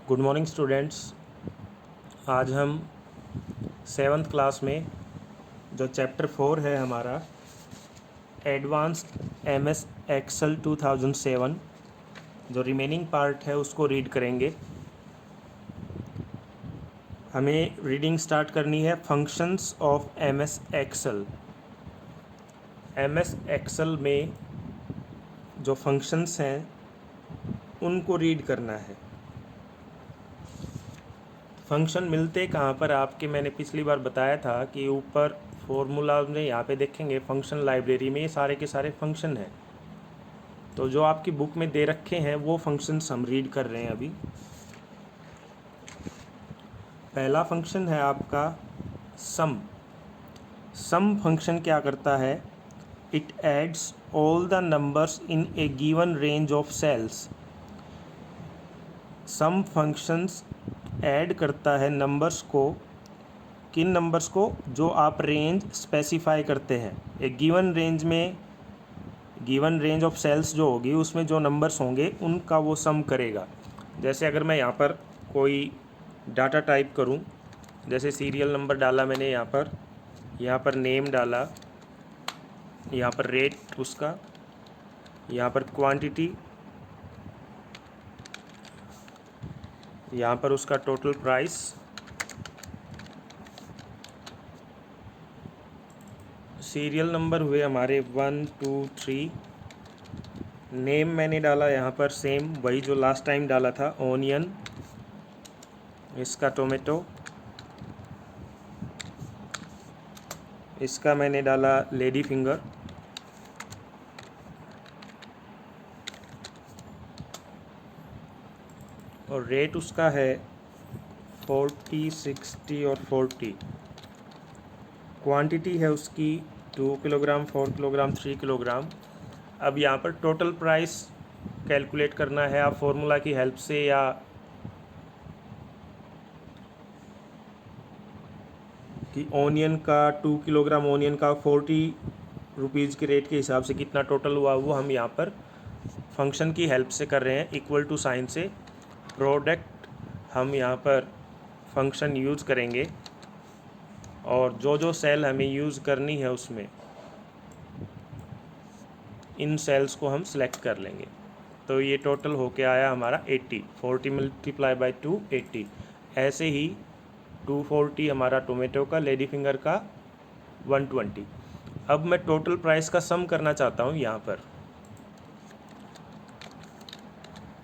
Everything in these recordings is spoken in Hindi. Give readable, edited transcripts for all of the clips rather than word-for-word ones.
Good morning students. आज हम 7th क्लास में जो चैप्टर 4 है हमारा एडवांस्ड एमएस एक्सेल 2007 जो रिमेनिंग पार्ट है उसको रीड करेंगे। हमें रीडिंग स्टार्ट करनी है functions of MS Excel. MS Excel में जो फंक्शंस हैं उनको रीड करना है। फंक्शन मिलते कहाँ पर आपके, मैंने पिछली बार बताया था कि ऊपर फॉर्मूला में यहाँ पे देखेंगे फंक्शन लाइब्रेरी में ये सारे के सारे फंक्शन हैं। तो जो आपकी बुक में दे रखे हैं वो फंक्शंस हम रीड कर रहे हैं अभी। पहला फंक्शन है आपका सम। सम फंक्शन क्या करता है? It adds all the numbers in a given range of cells. Sum functions add करता है नंबर्स को। किन नंबर्स को? जो आप रेंज स्पेसिफाई करते हैं। एक गिवन रेंज में गिवन रेंज ऑफ सेल्स जो होगी उसमें जो नंबर्स होंगे उनका वो सम करेगा। जैसे अगर मैं यहाँ पर कोई डाटा टाइप करूँ, जैसे सीरियल नंबर डाला मैंने यहाँ पर नेम डाला, यहाँ पर रेट उसका, यहाँ पर क्वांटिटी, यहाँ पर उसका टोटल प्राइस, सीरियल नंबर हुए हमारे 1 2 3। नेम मैंने डाला यहाँ पर सेम वही जो लास्ट टाइम डाला था, ऑनियन, इसका टोमेटो, इसका मैंने डाला लेडी फिंगर, और रेट उसका है 40 60 और 40। क्वांटिटी है उसकी 2 किलोग्राम 4 किलोग्राम 3 किलोग्राम। अब यहाँ पर टोटल प्राइस कैलकुलेट करना है आप फॉर्मूला की हेल्प से, या कि ऑनियन का 2 किलोग्राम ऑनियन का 40 रुपीज़ के रेट के हिसाब से कितना टोटल हुआ वो हम यहाँ पर फंक्शन की हेल्प से कर रहे हैं। इक्वल टू साइन से प्रोडक्ट हम यहाँ पर फंक्शन यूज़ करेंगे और जो जो सेल हमें यूज़ करनी है उसमें इन सेल्स को हम सेलेक्ट कर लेंगे। तो ये टोटल होके आया हमारा 80। 40 मल्टीप्लाई बाई 2 80। ऐसे ही 240 हमारा टोमेटो का, लेडी फिंगर का 120। अब मैं टोटल प्राइस का सम करना चाहता हूँ यहाँ पर,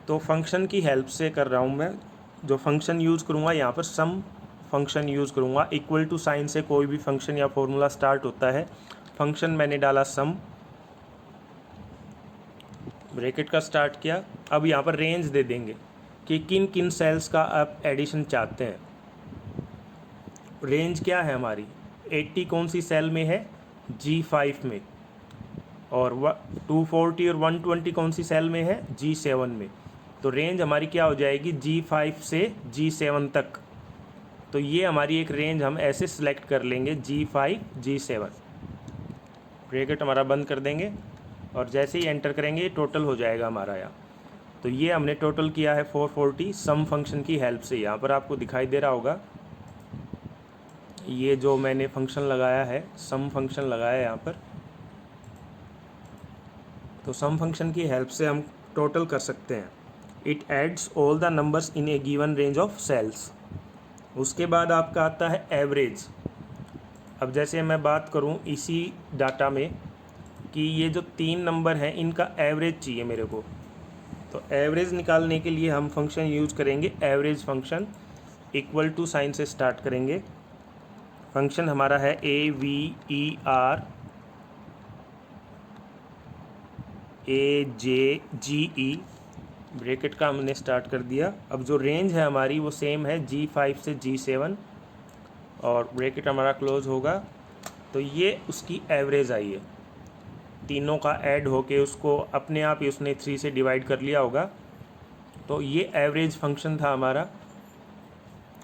तो फंक्शन की हेल्प से कर रहा हूँ मैं। जो फंक्शन यूज़ करूँगा यहाँ पर सम फंक्शन यूज़ करूँगा। इक्वल टू साइन से कोई भी फंक्शन या फॉर्मूला स्टार्ट होता है। फंक्शन मैंने डाला सम, ब्रैकेट का स्टार्ट किया। अब यहाँ पर रेंज दे देंगे कि किन किन सेल्स का आप एडिशन चाहते हैं। रेंज क्या है हमारी? 80 कौन सी सेल में है? G5 में। और 240 और 120 कौन सी सेल में है? G7 में। तो रेंज हमारी क्या हो जाएगी? G5 से G7 तक। तो ये हमारी एक रेंज हम ऐसे सिलेक्ट कर लेंगे, G5 G7। ब्रैकेट हमारा बंद कर देंगे और जैसे ही एंटर करेंगे टोटल हो जाएगा हमारा यहाँ। तो ये हमने टोटल किया है 440 सम फंक्शन की हेल्प से। यहाँ पर आपको दिखाई दे रहा होगा ये जो मैंने फंक्शन लगाया है, सम फंक्शन लगाया है यहाँ पर। तो सम फंक्शन की हेल्प से हम टोटल कर सकते हैं। It adds all the numbers in a given range of cells. उसके बाद आपका आता है एवरेज। अब जैसे मैं बात करूं इसी डाटा में कि ये जो 3 नंबर हैं इनका एवरेज चाहिए मेरे को, तो एवरेज निकालने के लिए हम फंक्शन यूज़ करेंगे average function. Equal to sign से स्टार्ट करेंगे। फंक्शन हमारा है AVERAJGE। ब्रैकेट का हमने स्टार्ट कर दिया। अब जो रेंज है हमारी वो सेम है G5 से G7 और ब्रैकेट हमारा क्लोज होगा। तो ये उसकी एवरेज आई है। तीनों का ऐड होके उसको अपने आप ही उसने 3 से डिवाइड कर लिया होगा। तो ये एवरेज फंक्शन था हमारा।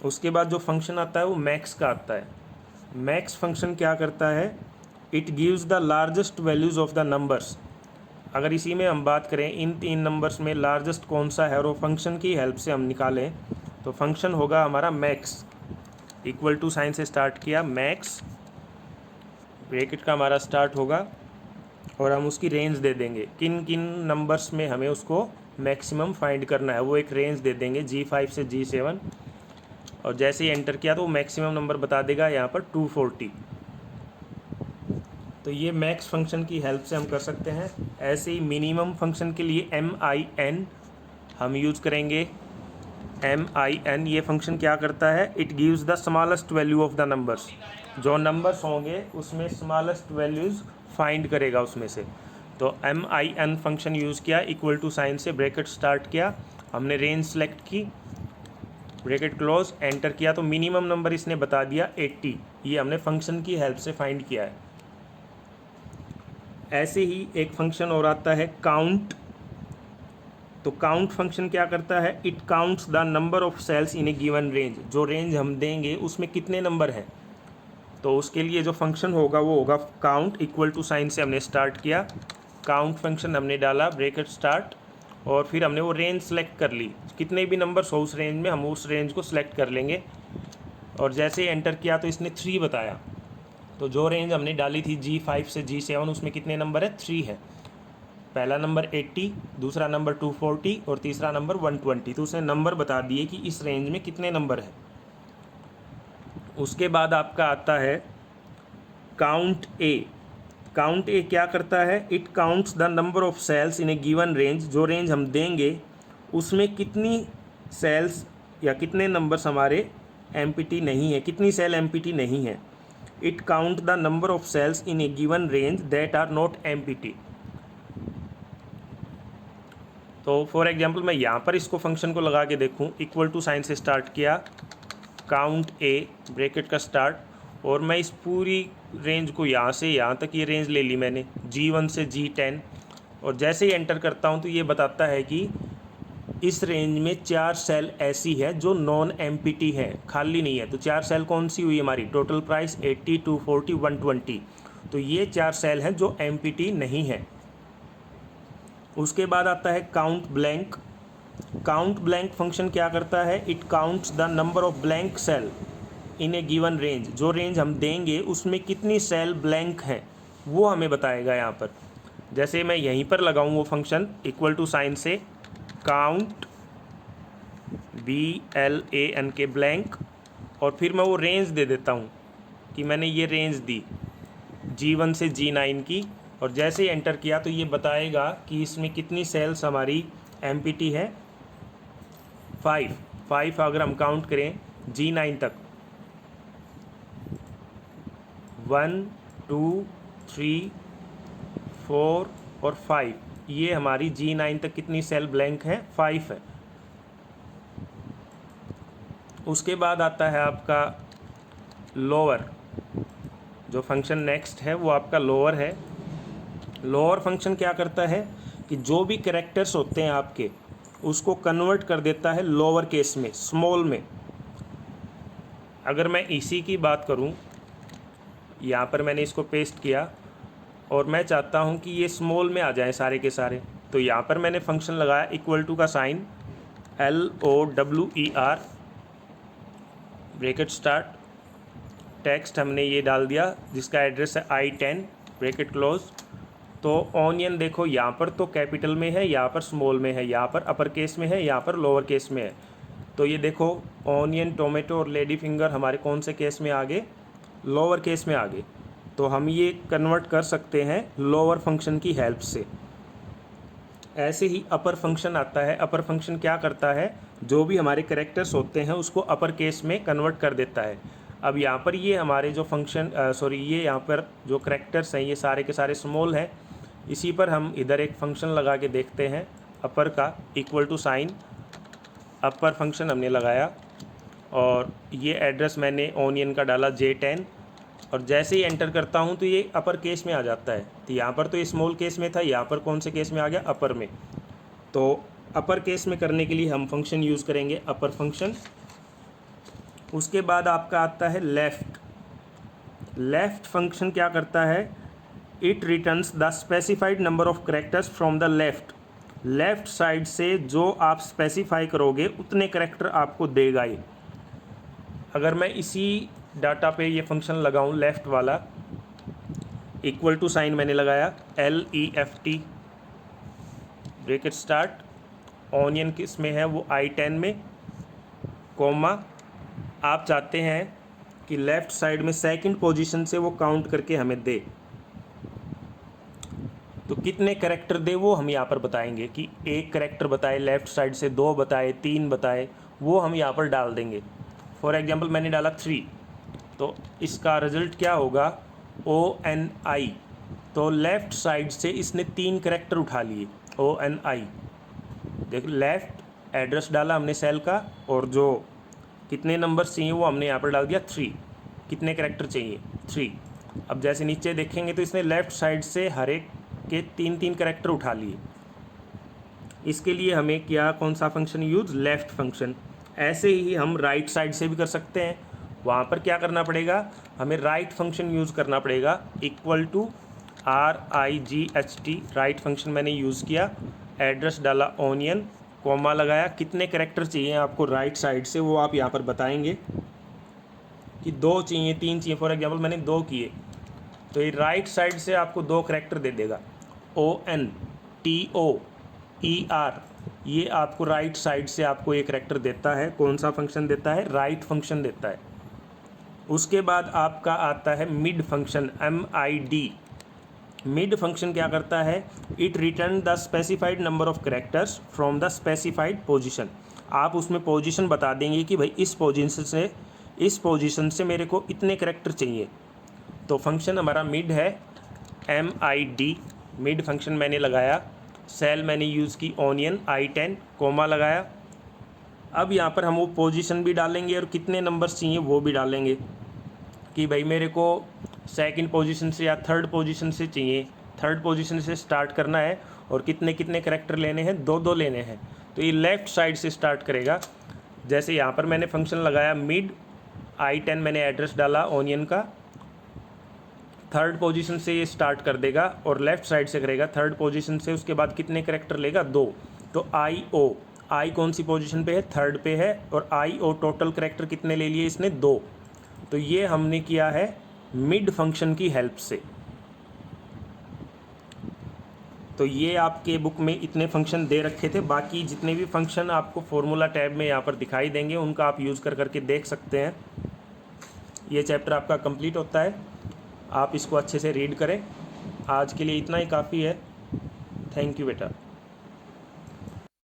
उसके बाद जो फंक्शन आता है वो मैक्स का आता है। मैक्स फंक्शन क्या करता है? It gives the largest values of the numbers. अगर इसी में हम बात करें इन 3 नंबर्स में लार्जेस्ट कौन सा है और वो फंक्शन की हेल्प से हम निकालें तो फंक्शन होगा हमारा मैक्स, इक्वल टू साइन से स्टार्ट किया, मैक्स ब्रैकेट का हमारा स्टार्ट होगा और हम उसकी रेंज दे देंगे, किन किन नंबर्स में हमें उसको मैक्सिमम फाइंड करना है वो एक रेंज दे देंगे G5 से G7, और जैसे ही एंटर किया तो वो मैक्सिमम नंबर बता देगा यहाँ पर 240। तो ये मैक्स फंक्शन की हेल्प से हम कर सकते हैं। ऐसे ही मिनिमम फंक्शन के लिए MIN हम यूज़ करेंगे। MIN ये फंक्शन क्या करता है, it gives the smallest value of the numbers, जो नंबर्स होंगे उसमें स्मॉलेस्ट वैल्यूज़ फाइंड करेगा उसमें से। तो MIN फंक्शन यूज़ किया, इक्वल टू साइन से ब्रैकेट स्टार्ट किया, हमने रेंज सेलेक्ट की, ब्रैकेट क्लोज, एंटर किया तो मिनिमम नंबर इसने बता दिया 80। ये हमने फंक्शन की हेल्प से फाइंड किया है। ऐसे ही एक फंक्शन और आता है काउंट। तो काउंट फंक्शन क्या करता है, it counts the number of cells in a given range, जो रेंज हम देंगे उसमें कितने नंबर हैं। तो उसके लिए जो फंक्शन होगा वो होगा काउंट, इक्वल टू साइन से हमने स्टार्ट किया, काउंट फंक्शन हमने डाला, ब्रैकेट स्टार्ट, और फिर हमने वो रेंज सेलेक्ट कर ली, कितने भी नंबर्स हो उस रेंज में हम उस रेंज को सिलेक्ट कर लेंगे। और जैसे ही एंटर किया तो इसने 3 बताया। तो जो रेंज हमने डाली थी G5 से G7 उसमें कितने नंबर है, 3 है। पहला नंबर 80, दूसरा नंबर 240 और तीसरा नंबर 120। तो उसने नंबर बता दिए कि इस रेंज में कितने नंबर है। उसके बाद आपका आता है काउंट ए। काउंट ए क्या करता है, it counts the number of cells in a given range, जो रेंज हम देंगे उसमें कितनी सेल्स या कितने नंबर्स हमारे एम्प्टी नहीं है, कितनी सेल एम्प्टी नहीं है। It count the number of cells in a given range that are not empty. तो फॉर एग्जांपल मैं यहाँ पर इसको फंक्शन को लगा के देखूँ, इक्वल टू साइन से स्टार्ट किया, काउंट ए ब्रैकेट का स्टार्ट, और मैं इस पूरी रेंज को यहाँ से यहाँ तक ये रेंज ले ली मैंने G1 से G10, और जैसे ही एंटर करता हूँ तो ये बताता है कि इस रेंज में 4 सेल ऐसी है जो नॉन एम्प्टी है, खाली नहीं है। तो 4 सेल कौन सी हुई हमारी, टोटल प्राइस 80, 240, 120। तो ये 4 सेल हैं जो एम्प्टी नहीं है। उसके बाद आता है count blank. Count blank function क्या करता है, it counts the number of blank cell in a given range, जो रेंज हम देंगे उसमें कितनी सेल ब्लैंक हैं वो हमें बताएगा यहाँ पर। जैसे मैं यहीं पर लगाऊँ वो फंक्शन, इक्वल टू साइन से काउंट BLANK ब्लैंक, और फिर मैं वो रेंज दे देता हूँ कि मैंने ये रेंज दी G1 से G9 की, और जैसे ही एंटर किया तो ये बताएगा कि इसमें कितनी सेल्स हमारी एम्प्टी है, 5 अगर हम काउंट करें G9 तक, 1 2 3 4 और 5, ये हमारी G9 तक कितनी सेल ब्लैंक है, 5 है। उसके बाद आता है आपका लोअर। जो फंक्शन नेक्स्ट है वो आपका लोअर है। लोअर फंक्शन क्या करता है कि जो भी कैरेक्टर्स होते हैं आपके उसको कन्वर्ट कर देता है लोअर केस में, स्मॉल में। अगर मैं इसी की बात करूं, यहाँ पर मैंने इसको पेस्ट किया और मैं चाहता हूं कि ये स्मॉल में आ जाए सारे के सारे, तो यहाँ पर मैंने फंक्शन लगाया इक्वल टू का sign, LOWER bracket start, text हमने ये डाल दिया जिसका एड्रेस है I10 ब्रैकेट क्लोज। तो ऑनियन देखो यहाँ पर तो कैपिटल में है, यहाँ पर स्मॉल में है, यहाँ पर अपर केस में है, यहाँ पर लोअर केस में है। तो ये देखो ऑनियन, टोमेटो और लेडी फिंगर हमारे कौन से केस में आ गए, लोअर केस में आ गए। तो हम ये कन्वर्ट कर सकते हैं लोअर फंक्शन की हेल्प से। ऐसे ही अपर फंक्शन आता है। अपर फंक्शन क्या करता है, जो भी हमारे कैरेक्टर्स होते हैं उसको अपर केस में कन्वर्ट कर देता है। अब यहाँ पर ये हमारे जो फंक्शन ये यहाँ पर जो कैरेक्टर्स हैं ये सारे के सारे स्मॉल हैं। इसी पर हम इधर एक फंक्शन लगा के देखते हैं अपर का, equal to sign, upper function हमने लगाया और ये एड्रेस मैंने ऑनियन का डाला J10, और जैसे ही एंटर करता हूँ तो ये अपर केस में आ जाता है। तो यहाँ पर तो ये स्मॉल केस में था, यहाँ पर कौन से केस में आ गया, अपर में। तो अपर केस में करने के लिए हम फंक्शन यूज़ करेंगे अपर फंक्शन। उसके बाद आपका आता है लेफ़्ट। लेफ़्ट फंक्शन क्या करता है, it returns the specified number of characters from the left left side से जो आप स्पेसिफाई करोगे उतने कैरेक्टर आपको देगा ये। अगर मैं इसी डाटा पे ये फंक्शन लगाऊं लेफ़्ट वाला, इक्वल टू साइन मैंने लगाया, LEFT ब्रैकेट स्टार्ट, ऑनियन किस में है वो I10 में, कोमा, आप चाहते हैं कि लेफ़्ट साइड में सेकंड पोजीशन से वो काउंट करके हमें दे, तो कितने कैरेक्टर दे वो हम यहाँ पर बताएंगे कि एक कैरेक्टर बताए लेफ़्ट साइड से, 2 बताए, 3 बताए, वो हम यहाँ पर डाल देंगे। फॉर एग्जांपल मैंने डाला 3, तो इसका रिज़ल्ट क्या होगा ONI, तो लेफ़्ट साइड से इसने 3 कैरेक्टर उठा लिए ONI। देख, लेफ़्ट एड्रेस डाला हमने सेल का, और जो कितने नंबर चाहिए वो हमने यहाँ पर डाल दिया 3। कितने कैरेक्टर चाहिए 3। अब जैसे नीचे देखेंगे तो इसने लेफ़्ट साइड से हर एक के 3-3 कैरेक्टर उठा लिए। इसके लिए हमें क्या, कौन सा फंक्शन यूज़, लेफ़्ट फंक्शन। ऐसे ही हम राइट साइड से भी कर सकते हैं। वहाँ पर क्या करना पड़ेगा, हमें राइट फंक्शन यूज़ करना पड़ेगा, equal to RIGHT, right function मैंने यूज़ किया, एड्रेस डाला ऑनियन, कॉमा लगाया, कितने कैरेक्टर चाहिए आपको राइट साइड से वो आप यहाँ पर बताएंगे कि 2 चाहिए, 3 चाहिए। फॉर एग्जांपल मैंने 2 किए, तो ये राइट साइड से आपको 2 कैरेक्टर दे देगा, ONTOER, ये आपको राइट साइड से आपको एक कैरेक्टर देता है। कौन सा फंक्शन देता है, राइट फंक्शन देता है। उसके बाद आपका आता है mid function, MID। Mid function क्या करता है, it return the specified number of characters from the specified position. आप उसमें पोजीशन बता देंगे कि भाई इस पोजीशन से मेरे को इतने कैरेक्टर चाहिए। तो फंक्शन हमारा मिड है, MID, मिड फंक्शन मैंने लगाया, सेल मैंने यूज़ की ऑनियन I10, कोमा लगाया। अब यहाँ पर हम वो पोजीशन भी डालेंगे और कितने नंबर्स चाहिए वो भी डालेंगे कि भाई मेरे को सेकंड पोजीशन से या थर्ड पोजीशन से चाहिए, थर्ड पोजीशन से स्टार्ट करना है और कितने कितने कैरेक्टर लेने हैं, 2-2 लेने हैं। तो ये लेफ़्ट साइड से स्टार्ट करेगा। जैसे यहाँ पर मैंने फंक्शन लगाया मिड, I10 मैंने एड्रेस डाला ऑनियन का, थर्ड पोजीशन से ये स्टार्ट कर देगा और लेफ़्ट साइड से करेगा थर्ड पोजीशन से। उसके बाद कितने कैरेक्टर लेगा, 2। तो I कौन सी पोजीशन पे है, थर्ड पे है, और IO टोटल कैरेक्टर कितने ले लिए इसने, 2। तो ये हमने किया है मिड फंक्शन की हेल्प से। तो ये आपके बुक में इतने फंक्शन दे रखे थे। बाकी जितने भी फंक्शन आपको फॉर्मूला टैब में यहाँ पर दिखाई देंगे उनका आप यूज़ करके देख सकते हैं। ये चैप्टर आपका कंप्लीट होता है, आप इसको अच्छे से रीड करें। आज के लिए इतना ही काफ़ी है। थैंक यू बेटा।